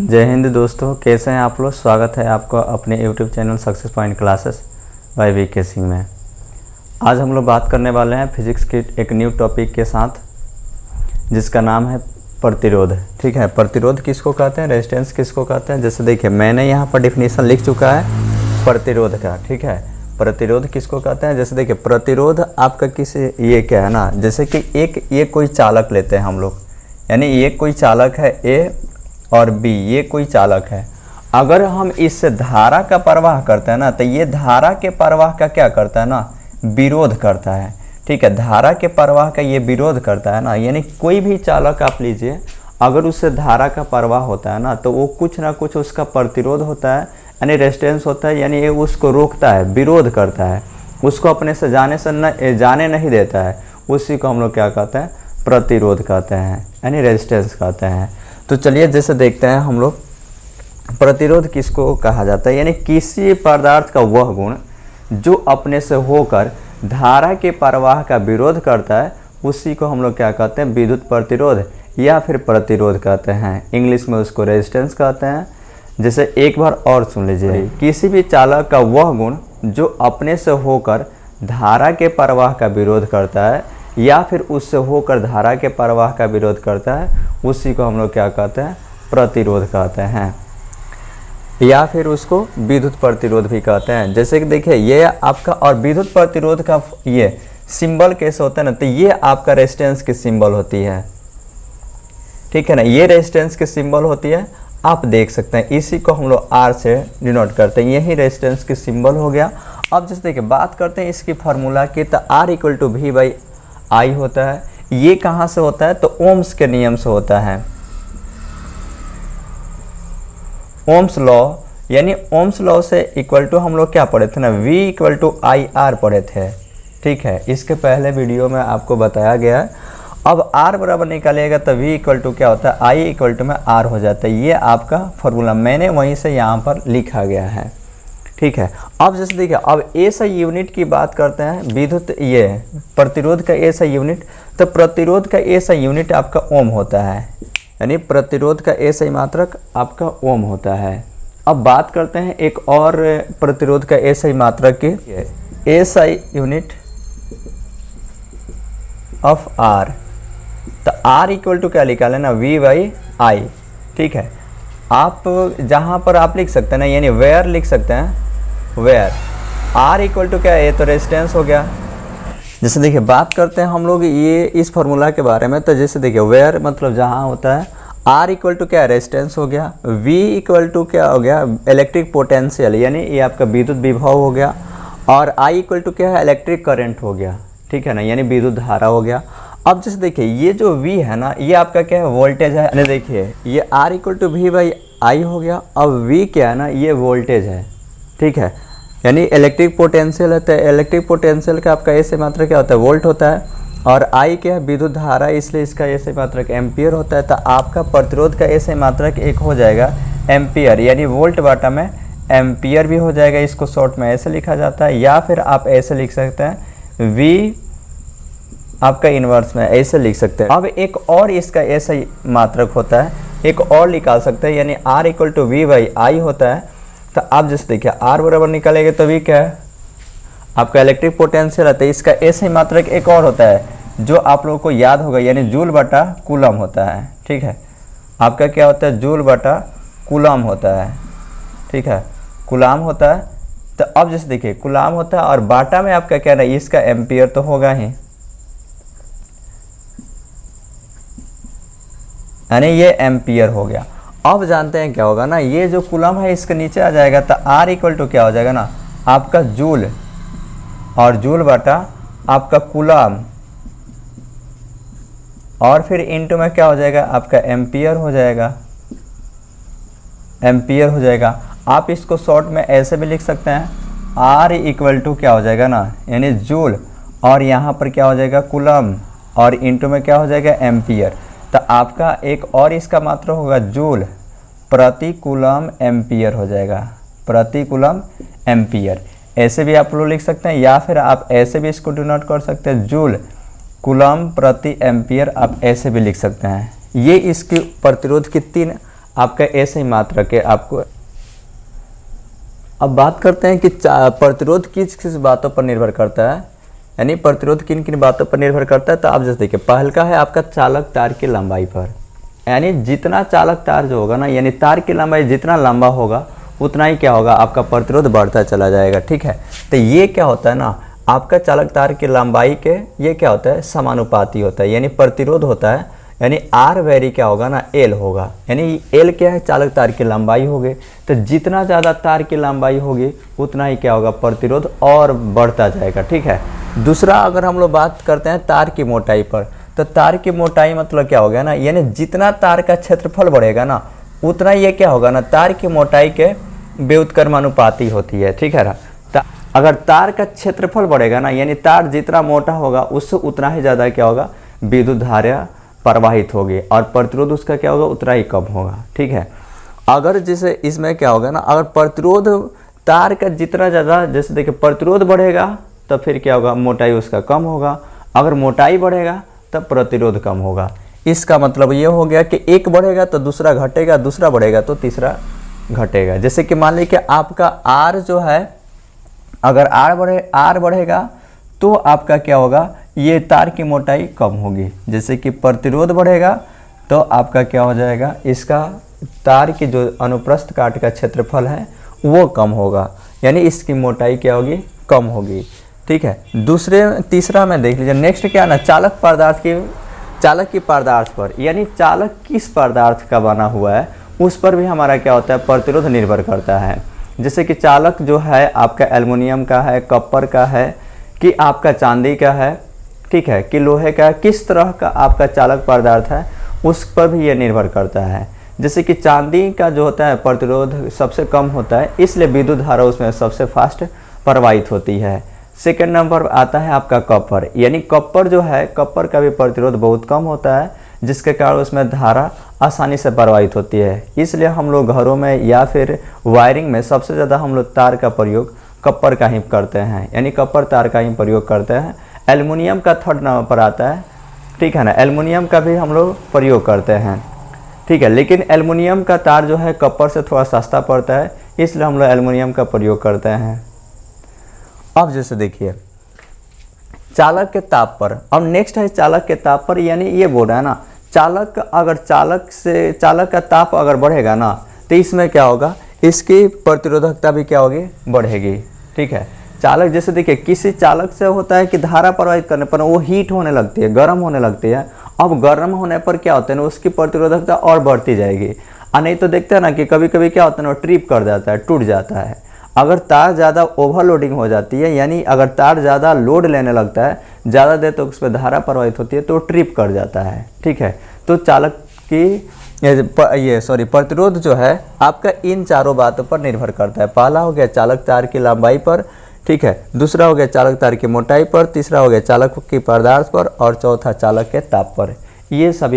जय हिंद दोस्तों, कैसे हैं आप लोग। स्वागत है आपका अपने YouTube channel success point classes by VK Singh में। आज हम लोग बात करने वाले हैं फिजिक्स के एक न्यू टॉपिक के साथ, जिसका नाम है प्रतिरोध। ठीक है, प्रतिरोध किसको कहते हैं, रेजिस्टेंस किसको कहते हैं। जैसे देखिए, मैंने यहाँ पर डिफिनीशन लिख चुका है प्रतिरोध का। ठीक है, प्रतिरोध किसको कहते हैं। जैसे देखिए, प्रतिरोध आपका किसी ये क्या है ना, जैसे कि ये कोई चालक लेते हैं हम लोग, यानी ये कोई चालक है ए और बी, ये कोई चालक है। अगर हम इससे धारा का प्रवाह करते हैं ना, तो ये धारा के प्रवाह का क्या करता है ना, विरोध करता है। ठीक है, धारा के प्रवाह का ये विरोध करता है ना, यानी कोई भी चालक आप लीजिए, अगर उससे धारा का प्रवाह होता है ना, तो वो कुछ ना कुछ उसका प्रतिरोध होता है, यानी रेजिस्टेंस होता है, यानी ये उसको रोकता है, विरोध करता है, उसको अपने से जाने नहीं देता है। उसी को हम लोग क्या कहते हैं, प्रतिरोध कहते हैं, यानी रेजिस्टेंस कहते हैं। तो चलिए जैसे देखते हैं हम लोग, प्रतिरोध किसको कहा जाता है, यानी किसी पदार्थ का वह गुण जो अपने से होकर धारा के प्रवाह का विरोध करता है, उसी को हम लोग क्या कहते हैं, विद्युत प्रतिरोध या फिर प्रतिरोध कहते हैं। इंग्लिश में उसको रेजिस्टेंस कहते हैं। जैसे एक बार और सुन लीजिए, किसी भी चालक का वह गुण जो अपने से होकर धारा के प्रवाह का विरोध करता है या फिर उससे होकर धारा के प्रवाह का विरोध करता है, उसी को हम लोग क्या कहते हैं, प्रतिरोध कहते हैं, या फिर उसको विद्युत प्रतिरोध भी कहते हैं। जैसे कि देखिए, ये आपका और विद्युत प्रतिरोध का ये सिंबल कैसे होता है ना, तो ये आपका रेजिस्टेंस की सिंबल होती है। ठीक है ना, ये रेजिस्टेंस की सिंबल होती है, आप देख सकते हैं। इसी को हम लोग आर से डिनोट करते हैं, यही रेजिस्टेंस की सिंबल हो गया। अब जैसे देखिए, बात करते हैं इसकी फार्मूला की, तो R equal to V by I होता है। ये कहाँ से होता है, तो ओम्स के नियम से होता है, ओम्स लॉ। यानी ओम्स लॉ से इक्वल टू हम लोग क्या पढ़े थे ना, V equal to I R पढ़े थे। ठीक है, इसके पहले वीडियो में आपको बताया गया है। अब R बराबर निकालिएगा तो V इक्वल टू क्या होता है, I इक्वल टू में R हो जाता है। ये आपका फॉर्मूला मैंने वहीं से यहाँ पर लिखा गया है। ठीक है, अब जैसे देखिए, अब एसआई यूनिट की बात करते हैं, विद्युत ये प्रतिरोध का एसआई यूनिट, तो प्रतिरोध का एसआई यूनिट आपका ओम होता है, यानी प्रतिरोध का एसआई मात्रक आपका ओम होता है। अब बात करते हैं एक और प्रतिरोध का एसआई मात्रक की, एसआई यूनिट ऑफ आर। तो आर इक्वल टू क्या लिखा लेना, वी बाई आई। ठीक है, आप जहाँ पर आप लिख सकते हैं ना, यानी वेयर लिख सकते हैं, वेयर आर इक्वल टू क्या है, ये तो रेजिस्टेंस हो गया। जैसे देखिए, बात करते हैं हम लोग ये इस फॉर्मूला के बारे में, तो जैसे देखिए, वेयर मतलब जहाँ होता है, आर इक्वल टू क्या है, रेजिस्टेंस हो गया, वी इक्वल टू क्या हो गया, इलेक्ट्रिक पोटेंशियल, यानी ये आपका विद्युत विभव हो गया, और आई इक्वल टू क्या है, इलेक्ट्रिक करंट हो गया। ठीक है ना, यानी विद्युत धारा हो गया। अब जैसे देखिए, ये जो V है ना, ये आपका क्या है, वोल्टेज है। यानी देखिए, ये R equal to V by I हो गया। अब V क्या है ना, ये वोल्टेज है। ठीक है, यानी इलेक्ट्रिक पोटेंशियल है, तो इलेक्ट्रिक पोटेंशियल का आपका ऐसे मात्रा क्या होता है, वोल्ट होता है, और I क्या है, विद्युत धारा, इसलिए इसका ऐसे मात्रक एम्पियर होता है। तो आपका प्रतिरोध का ऐसे मात्रक एक हो जाएगा एम्पियर, यानी वोल्ट बाटा में एम्पियर भी हो जाएगा। इसको शॉर्ट में ऐसे लिखा जाता है, या फिर आप ऐसे लिख सकते हैं, V आपका इन्वर्स में ऐसे लिख सकते हैं। अब एक और इसका ऐसा मात्रक होता है, एक और निकाल सकते हैं, यानी R equal to V by I होता है। तो आप जैसे देखिए, R बराबर निकालेंगे तो V क्या है, आपका इलेक्ट्रिक पोटेंशियल है। तो इसका ऐसे ही मात्रक एक और होता है, जो आप लोगों को याद होगा, यानी जूल बटा कूलम होता है। ठीक है, आपका क्या होता है, जूल बटा कूलम होता है। ठीक है, कूलम होता है। तो अब जैसे देखिए, कूलम होता है और बाटा में आपका क्या है, इसका एम्पियर तो होगा ही, यानी ये एम्पियर हो गया। अब जानते हैं क्या होगा ना, ये जो कूलम है इसके नीचे आ जाएगा, तो R इक्वल टू क्या हो जाएगा ना, आपका जूल, और जूल बटा आपका कूलम, और फिर इनटू में क्या हो जाएगा, आपका एम्पियर हो जाएगा, एम्पियर हो जाएगा। आप इसको शॉर्ट में ऐसे भी लिख सकते हैं, R इक्वल टू क्या हो जाएगा ना, यानी जूल, और यहाँ पर क्या हो जाएगा, कूलम, और इनटू में क्या हो जाएगा, एम्पियर। तो आपका एक और इसका मात्रा होगा, जूल प्रति कूलम एम्पियर हो जाएगा, प्रति कूलम एम्पियर। ऐसे भी आप लोग लिख सकते हैं, या फिर आप ऐसे भी इसको डिनोट कर सकते हैं, जूल कूलम प्रति एम्पियर, आप ऐसे भी लिख सकते हैं। ये इसकी प्रतिरोध की तीन आपका ऐसे ही मात्रा के आपको। अब बात करते हैं कि प्रतिरोध किस किस बातों पर निर्भर करता है, यानी प्रतिरोध किन किन बातों पर निर्भर करता है। तो आप जैसे देखिए, पहला है आपका चालक तार की लंबाई पर, यानी जितना चालक तार जो होगा ना, यानी तार की लंबाई जितना लंबा होगा उतना ही क्या होगा, आपका प्रतिरोध बढ़ता चला जाएगा। ठीक है, तो ये क्या होता है ना, आपका चालक तार की लंबाई के ये क्या होता है, समानुपाती होता है, यानी प्रतिरोध होता है, यानी आर वैरी क्या होगा ना, एल होगा, यानी एल क्या है, चालक तार की लंबाई होगी। तो जितना ज़्यादा तार की लंबाई होगी उतना ही क्या होगा, प्रतिरोध और बढ़ता जाएगा। ठीक है, दूसरा अगर हम लोग बात करते हैं तार की मोटाई पर, तो तार की मोटाई मतलब क्या हो गया ना, यानी जितना तार का क्षेत्रफल बढ़ेगा ना उतना ये क्या होगा ना, तार की मोटाई के व्युत्क्रमानुपाती होती है। ठीक है ना, अगर तार का क्षेत्रफल बढ़ेगा ना, यानी तार जितना मोटा होगा उससे उतना ही ज़्यादा क्या होगा, विद्युत धारा प्रवाहित होगी और प्रतिरोध उसका क्या होगा, उतना ही कम होगा। ठीक है, अगर जैसे इसमें क्या होगा ना, अगर प्रतिरोध तार का जितना ज़्यादा, जैसे देखिए प्रतिरोध बढ़ेगा तो फिर क्या होगा, मोटाई उसका कम होगा, अगर मोटाई बढ़ेगा तब प्रतिरोध कम होगा। इसका मतलब ये हो गया कि एक बढ़ेगा तो दूसरा घटेगा, दूसरा बढ़ेगा तो तीसरा घटेगा। जैसे कि मान लीजिए कि आपका आर जो है, अगर आर बढ़ेगा तो आपका क्या होगा, ये तार की मोटाई कम होगी। जैसे कि प्रतिरोध बढ़ेगा तो आपका क्या हो जाएगा, इसका तार की जो अनुप्रस्थ काट का क्षेत्रफल है वो कम होगा, यानी इसकी मोटाई क्या होगी, कम होगी। ठीक है, तीसरा में देख लीजिए, नेक्स्ट क्या ना, चालक की पदार्थ पर, यानी चालक किस पदार्थ का बना हुआ है उस पर भी हमारा क्या होता है, प्रतिरोध निर्भर करता है। जैसे कि चालक जो है आपका एल्युमिनियम का है, कॉपर का है, कि आपका चांदी का है, ठीक है, कि लोहे का, किस तरह का आपका चालक पदार्थ है उस पर भी ये निर्भर करता है। जैसे कि चांदी का जो होता है प्रतिरोध सबसे कम होता है, इसलिए विद्युत धारा उसमें सबसे फास्ट प्रवाहित होती है। सेकेंड नंबर पर आता है आपका कॉपर, यानी कॉपर जो है, कॉपर का भी प्रतिरोध बहुत कम होता है, जिसके कारण उसमें धारा आसानी से प्रवाहित होती है। इसलिए हम लोग घरों में या फिर वायरिंग में सबसे ज़्यादा हम लोग तार का प्रयोग कॉपर का ही करते हैं, यानी कॉपर तार का ही प्रयोग करते हैं। एल्युमिनियम का थर्ड नंबर पर आता है, ठीक है ना, एल्युमिनियम का भी हम लोग प्रयोग करते हैं। ठीक है, लेकिन एल्युमिनियम का तार जो है कॉपर से थोड़ा सस्ता पड़ता है, इसलिए हम लोग एल्युमिनियम का प्रयोग करते हैं। अब जैसे देखिए चालक के ताप पर, अब नेक्स्ट है चालक के ताप पर, यानी ये बोल रहा है ना, चालक का ताप अगर बढ़ेगा ना तो इसमें क्या होगा, इसकी प्रतिरोधकता भी क्या होगी, बढ़ेगी। ठीक है, चालक जैसे देखिए, किसी चालक से होता है कि धारा प्रवाहित करने पर वो हीट होने लगती है, गर्म होने लगती है। अब गर्म होने पर क्या होता है ना, उसकी प्रतिरोधकता और बढ़ती जाएगी। और नहीं तो देखते हैं ना कि कभी कभी क्या होता है ना, ट्रिप कर जाता है, टूट जाता है। अगर तार ज़्यादा ओवरलोडिंग हो जाती है, यानी अगर तार ज़्यादा लोड लेने लगता है, ज़्यादा देर तो उस पर धारा प्रवाहित होती है तो ट्रिप कर जाता है। ठीक है, तो चालक की प्रतिरोध जो है आपका इन चारों बातों पर निर्भर करता है। पहला हो गया चालक तार की लंबाई पर, ठीक है, दूसरा हो गया चालक तार की मोटाई पर, तीसरा हो गया चालक की पदार्थ पर, और चौथा चालक के ताप पर। ये सभी